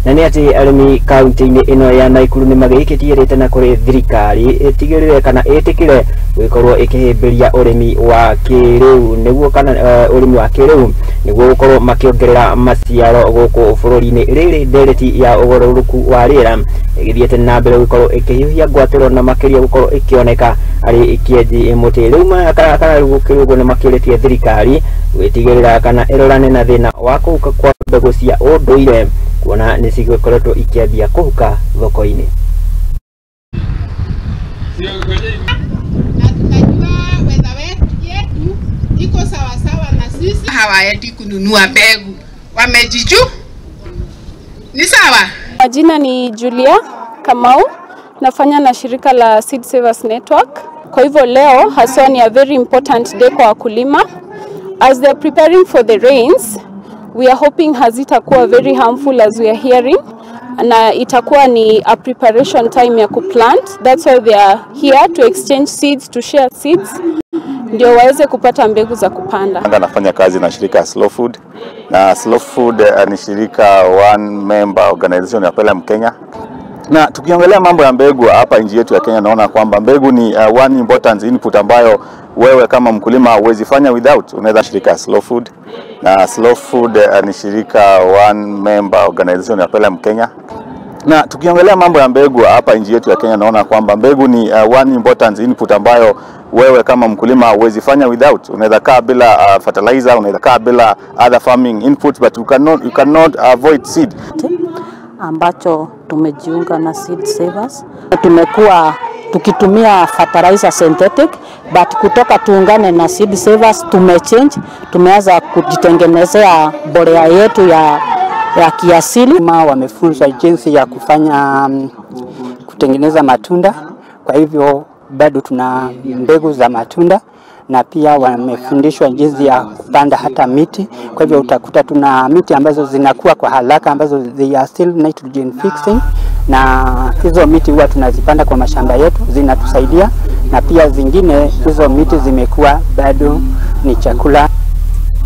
na nĩ atĩ arĩmi kaunti-inĩ ĩno ya Naikuru nĩ magĩikitie ritana kuri thirikali ĩtigĩrĩre kana ĩtikire gũkorwo ĩkĩhĩmbĩria ũrĩmi wa kĩrĩu nĩguo kana ũrĩmi wa kĩrĩu nĩguo gũkorwo makĩongerera maciaro gũkũ bũrũri-inĩ. Rĩrĩ ndereti ya ugaruruku wa riera ĩgĩthiĩte na mbere gũkorwo ĩkĩhiũhia ngwatĩro na makĩria gũkorwo ĩkĩoneka arĩ ikĩenji mũtĩ. Rĩu kana gũkĩrĩ ũguo nĩ makĩrĩtie thirikali gwĩtigĩrĩra kana ĩrorane na thĩna wa kũhuka kwa mbegu cia unduire, kuona nĩ cigĩkoretwo ikĩambia kuhuka thoko-inĩ. Iko sawa sawa na sisi, hawaendi kununua mbegu, wamejiju. Ni sawa. Majina ni Julia Kamau, nafanya na shirika la Seed Savers Network. Kwa hivyo leo haswa ni a very important day kwa wakulima. As they are preparing for the rains, we are hoping hazitakuwa very harmful as we are hearing, na itakuwa ni a preparation time ya kuplant. That's why they are here to exchange seeds, to share seeds, ndio waweze kupata mbegu za kupanda. Nafanya kazi na shirika Slow Food, na Slow Food ni shirika one member organization ya pale Kenya. Na tukiongelea mambo ya mbegu hapa nchi yetu ya Kenya, naona kwamba mbegu ni one important input ambayo wewe kama mkulima huwezi fanya without. Unaweza shirika Slow Food, na Slow Food ni shirika one member organization ya pale Kenya. Na tukiongelea mambo ya mbegu hapa nchi yetu ya Kenya, naona kwamba mbegu ni one important input ambayo wewe kama mkulima huwezi fanya without. Unaweza kaa bila fertilizer, unaweza kaa bila other farming inputs, but you cannot avoid seed. Ambacho tumejiunga na Seed Savers, tumekuwa tukitumia fertilizer synthetic, but kutoka tuungane na Seed Savers tumeanza kujitengenezea mbolea yetu ya kiasili. Wamefunzwa jinsi ya kufanya kutengeneza matunda, kwa hivyo bado tuna mbegu za matunda, na pia wamefundishwa jinsi ya kupanda hata miti. Kwa hivyo utakuta tuna miti ambazo zinakuwa kwa haraka, ambazo they are still nitrogen fixing, na hizo miti huwa tunazipanda kwa mashamba yetu, zinatusaidia, na pia zingine hizo miti zimekuwa bado ni chakula.